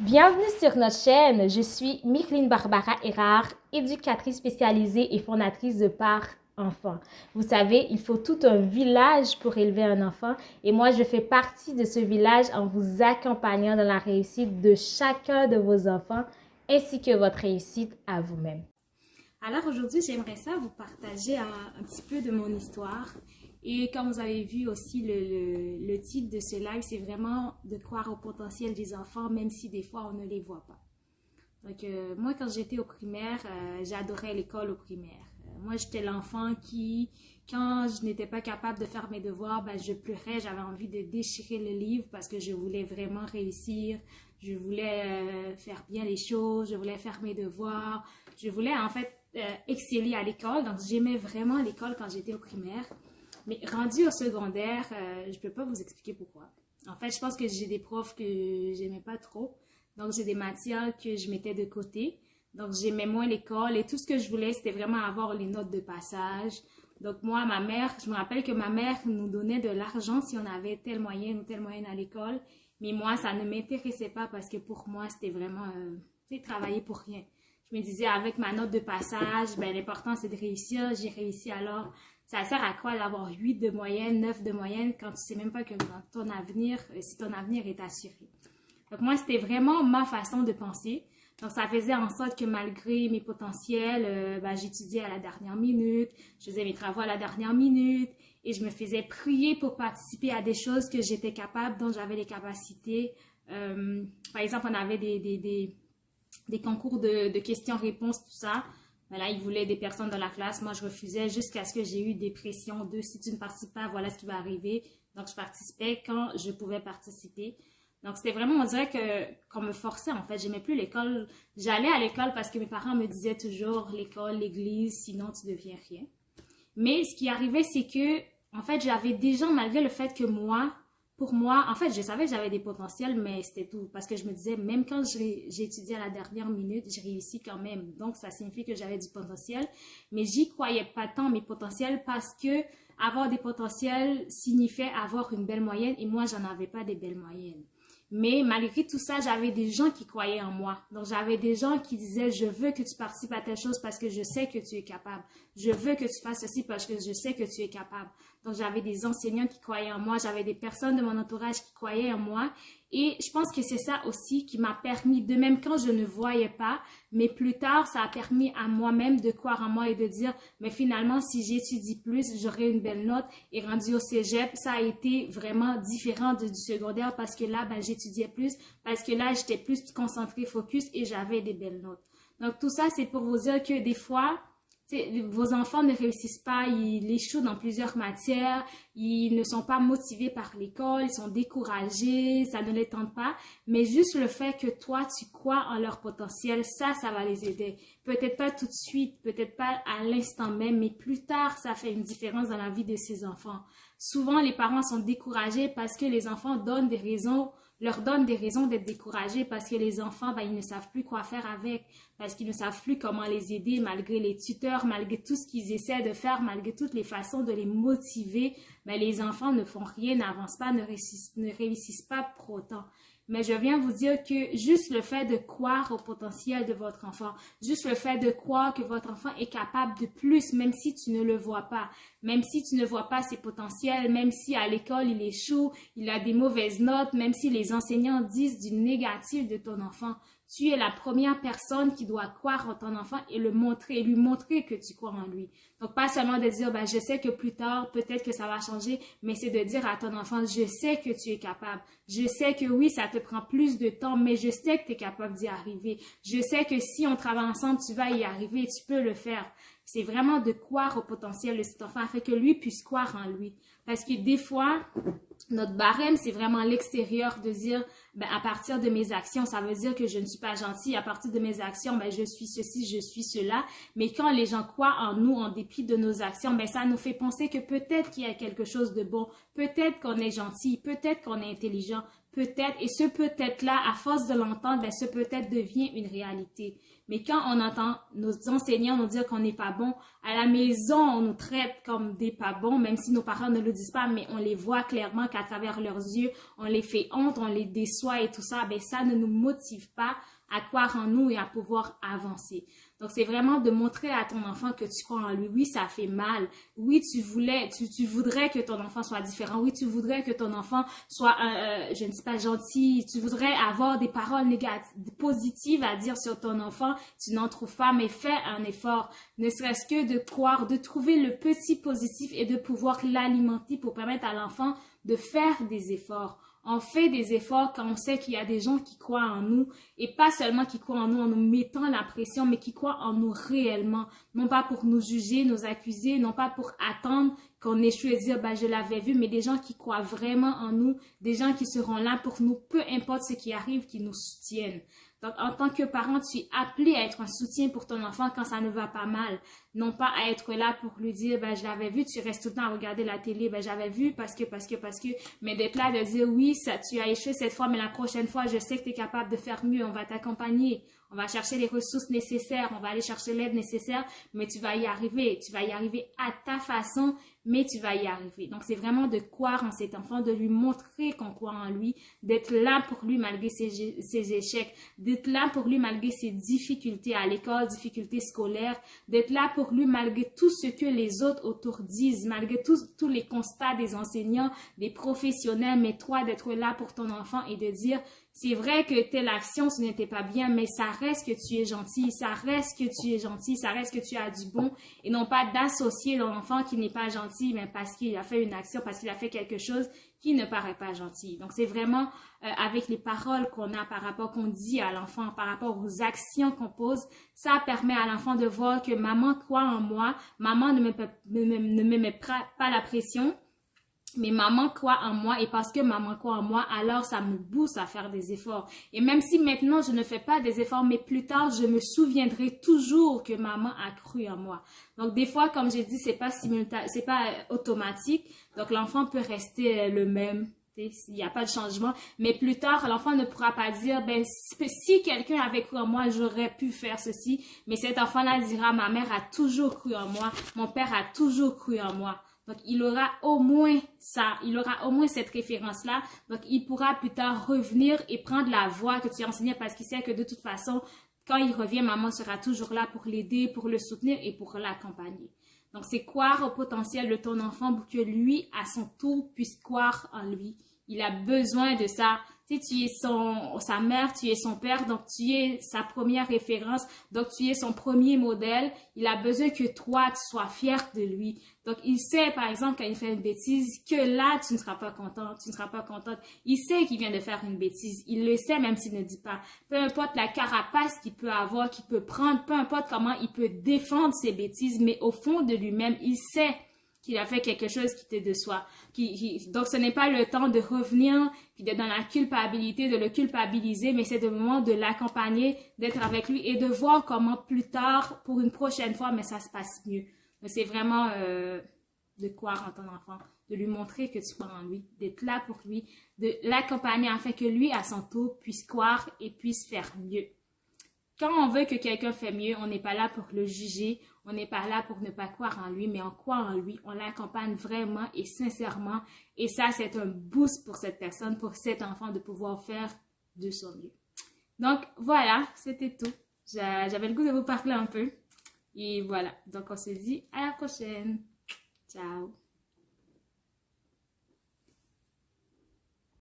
Bienvenue sur notre chaîne, je suis Micheline Barbara Erard, éducatrice spécialisée et fondatrice de Par Enfant. Vous savez, il faut tout un village pour élever un enfant et moi je fais partie de ce village en vous accompagnant dans la réussite de chacun de vos enfants ainsi que votre réussite à vous-même. Alors aujourd'hui, j'aimerais ça vous partager un petit peu de mon histoire. Et comme vous avez vu aussi, le titre de ce live, c'est vraiment de croire au potentiel des enfants, même si des fois on ne les voit pas. Donc moi, quand j'étais au primaire, j'adorais l'école au primaire. Moi, j'étais l'enfant qui, quand je n'étais pas capable de faire mes devoirs, ben, je pleurais, j'avais envie de déchirer le livre parce que je voulais vraiment réussir. Je voulais faire bien les choses, je voulais faire mes devoirs. Je voulais en fait exceller à l'école. Donc, j'aimais vraiment l'école quand j'étais au primaire. Mais rendu au secondaire, je peux pas vous expliquer pourquoi. En fait, je pense que j'ai des profs que j'aimais pas trop. Donc, j'ai des matières que je mettais de côté. Donc, j'aimais moins l'école et tout ce que je voulais, c'était vraiment avoir les notes de passage. Donc, moi, ma mère, je me rappelle que ma mère nous donnait de l'argent si on avait telle moyenne ou telle moyenne à l'école. Mais moi, ça ne m'intéressait pas parce que pour moi, c'était vraiment, travailler pour rien. Je me disais, avec ma note de passage, ben, l'important, c'est de réussir. J'ai réussi alors. Ça sert à quoi d'avoir 8 de moyenne, 9 de moyenne quand tu sais même pas que dans ton avenir, si ton avenir est assuré. Donc moi, c'était vraiment ma façon de penser. Donc ça faisait en sorte que malgré mes potentiels, ben, j'étudiais à la dernière minute, je faisais mes travaux à la dernière minute et je me faisais prier pour participer à des choses que j'étais capable, dont j'avais les capacités. Par exemple, on avait des concours de questions-réponses, tout ça. Ben là, ils voulaient des personnes dans la classe. Moi, je refusais jusqu'à ce que j'ai eu des pressions de si tu ne participes pas, voilà ce qui va arriver. Donc, je participais quand je pouvais participer. Donc, c'était vraiment, on dirait qu'on me forçait, en fait. J'aimais plus l'école. J'allais à l'école parce que mes parents me disaient toujours l'école, l'église, sinon tu deviens rien. Mais ce qui arrivait, c'est que, en fait, j'avais déjà, malgré le fait que moi, pour moi, en fait, je savais que j'avais des potentiels, mais c'était tout. Parce que je me disais, même quand j'ai étudié à la dernière minute, j'ai réussi quand même. Donc, ça signifie que j'avais du potentiel. Mais j'y croyais pas tant mes potentiels parce que avoir des potentiels signifiait avoir une belle moyenne et moi, j'en avais pas des belles moyennes. Mais malgré tout ça, j'avais des gens qui croyaient en moi. Donc, j'avais des gens qui disaient, je veux que tu participes à telle chose parce que je sais que tu es capable. Je veux que tu fasses ceci parce que je sais que tu es capable. Donc, j'avais des enseignants qui croyaient en moi. J'avais des personnes de mon entourage qui croyaient en moi. Et je pense que c'est ça aussi qui m'a permis, de même quand je ne voyais pas, mais plus tard, ça a permis à moi-même de croire en moi et de dire, mais finalement, si j'étudie plus, j'aurai une belle note. Et rendu au cégep, ça a été vraiment différent du secondaire parce que là, ben, j'étudiais plus, parce que là, j'étais plus concentrée, focus et j'avais des belles notes. Donc, tout ça, c'est pour vous dire que des fois, vos enfants ne réussissent pas, ils échouent dans plusieurs matières, ils ne sont pas motivés par l'école, ils sont découragés, ça ne les tente pas, mais juste le fait que toi, tu crois en leur potentiel, ça va les aider. Peut-être pas tout de suite, peut-être pas à l'instant même, mais plus tard, ça fait une différence dans la vie de ces enfants. Souvent, les parents sont découragés parce que les enfants leur donnent des raisons d'être découragés parce que les enfants, ben, ils ne savent plus quoi faire avec, parce qu'ils ne savent plus comment les aider malgré les tuteurs, malgré tout ce qu'ils essaient de faire, malgré toutes les façons de les motiver, ben, les enfants ne font rien, n'avancent pas, ne réussissent pas pour autant. Mais je viens vous dire que juste le fait de croire au potentiel de votre enfant, juste le fait de croire que votre enfant est capable de plus, même si tu ne le vois pas, même si tu ne vois pas ses potentiels, même si à l'école il échoue, il a des mauvaises notes, même si les enseignants disent du négatif de ton enfant, tu es la première personne qui doit croire en ton enfant et le montrer, et lui montrer que tu crois en lui. Donc, pas seulement de dire, ben, je sais que plus tard, peut-être que ça va changer, mais c'est de dire à ton enfant, je sais que tu es capable. Je sais que oui, ça te prend plus de temps, mais je sais que tu es capable d'y arriver. Je sais que si on travaille ensemble, tu vas y arriver, tu peux le faire. C'est vraiment de croire au potentiel de cet enfant afin que lui puisse croire en lui. Parce que des fois, notre barème, c'est vraiment l'extérieur de dire, ben, à partir de mes actions, ça veut dire que je ne suis pas gentille. À partir de mes actions, ben, je suis ceci, je suis cela. Mais quand les gens croient en nous, en dépit de nos actions, ben, ça nous fait penser que peut-être qu'il y a quelque chose de bon. Peut-être qu'on est gentil, peut-être qu'on est intelligent, peut-être, et ce peut-être-là, à force de l'entendre, ben, ce peut-être devient une réalité. Mais quand on entend nos enseignants nous dire qu'on n'est pas bon, à la maison, on nous traite comme des pas bons, même si nos parents ne le disent pas, mais on les voit clairement qu'à travers leurs yeux, on les fait honte, on les déçoit et tout ça, ben, ça ne nous motive pas à croire en nous et à pouvoir avancer. Donc, c'est vraiment de montrer à ton enfant que tu crois en lui. Oui, ça fait mal. Oui, tu voudrais que ton enfant soit différent. Oui, tu voudrais que ton enfant soit, je ne sais pas, gentil. Tu voudrais avoir des paroles négatives, positives à dire sur ton enfant. Tu n'en trouves pas, mais fais un effort. Ne serait-ce que de croire, de trouver le petit positif et de pouvoir l'alimenter pour permettre à l'enfant de faire des efforts. On fait des efforts quand on sait qu'il y a des gens qui croient en nous et pas seulement qui croient en nous en nous mettant la pression, mais qui croient en nous réellement. Non pas pour nous juger, nous accuser, non pas pour attendre qu'on échoue et dire, ben, je l'avais vu, mais des gens qui croient vraiment en nous, des gens qui seront là pour nous, peu importe ce qui arrive, qui nous soutiennent. Donc, en tant que parent, tu es appelé à être un soutien pour ton enfant quand ça ne va pas mal. Non pas à être là pour lui dire, ben, je l'avais vu, tu restes tout le temps à regarder la télé, ben, j'avais vu parce que, mais d'être là, de dire, oui, ça, tu as échoué cette fois, mais la prochaine fois, je sais que tu es capable de faire mieux, on va t'accompagner, on va chercher les ressources nécessaires, on va aller chercher l'aide nécessaire, mais tu vas y arriver à ta façon, mais tu vas y arriver. Donc, c'est vraiment de croire en cet enfant, de lui montrer qu'on croit en lui, d'être là pour lui malgré ses échecs, d'être là pour lui malgré ses difficultés à l'école, difficultés scolaires, d'être là pour lui malgré tout ce que les autres autour disent, malgré tous les constats des enseignants, des professionnels, mais toi, d'être là pour ton enfant et de dire, c'est vrai que telle action, ce n'était pas bien, mais ça reste que tu es gentil, ça reste que tu es gentil, ça reste que tu as du bon, et non pas d'associer l'enfant qui n'est pas gentil, mais parce qu'il a fait une action, parce qu'il a fait quelque chose qui ne paraît pas gentil. Donc, c'est vraiment avec les paroles qu'on a par rapport, qu'on dit à l'enfant, par rapport aux actions qu'on pose, ça permet à l'enfant de voir que maman croit en moi, maman ne me met pas la pression, mais maman croit en moi et parce que maman croit en moi, alors ça me booste à faire des efforts. Et même si maintenant je ne fais pas des efforts, mais plus tard je me souviendrai toujours que maman a cru en moi. Donc des fois, comme j'ai dit, c'est pas simultané, c'est pas automatique. Donc l'enfant peut rester le même. Il n'y a pas de changement, mais plus tard, l'enfant ne pourra pas dire, ben, si quelqu'un avait cru en moi, j'aurais pu faire ceci, mais cet enfant-là dira, ma mère a toujours cru en moi, mon père a toujours cru en moi. Donc, il aura au moins ça, il aura au moins cette référence-là. Donc, il pourra plus tard revenir et prendre la voie que tu as enseignée parce qu'il sait que de toute façon, quand il revient, maman sera toujours là pour l'aider, pour le soutenir et pour l'accompagner. Donc, c'est croire au potentiel de ton enfant pour que lui, à son tour, puisse croire en lui. Il a besoin de ça. Tu sais, tu es sa mère, tu es son père, donc tu es sa première référence, donc tu es son premier modèle. Il a besoin que toi, tu sois fier de lui. Donc, il sait, par exemple, quand il fait une bêtise, que là, tu ne seras pas content, tu ne seras pas contente. Il sait qu'il vient de faire une bêtise. Il le sait, même s'il ne dit pas. Peu importe la carapace qu'il peut avoir, qu'il peut prendre, peu importe comment il peut défendre ses bêtises, mais au fond de lui-même, il sait qu'il a fait quelque chose qui te déçoit. Donc, ce n'est pas le temps de revenir puis d'être dans la culpabilité, de le culpabiliser, mais c'est le moment de l'accompagner, d'être avec lui et de voir comment plus tard, pour une prochaine fois, mais ça se passe mieux. C'est vraiment de croire en ton enfant, de lui montrer que tu crois en lui, d'être là pour lui, de l'accompagner afin que lui, à son tour, puisse croire et puisse faire mieux. Quand on veut que quelqu'un fait mieux, on n'est pas là pour le juger, on n'est pas là pour ne pas croire en lui, mais on croit en lui, on l'accompagne vraiment et sincèrement. Et ça, c'est un boost pour cette personne, pour cet enfant de pouvoir faire de son mieux. Donc, voilà, c'était tout. J'avais le goût de vous parler un peu. Et voilà, donc on se dit à la prochaine. Ciao.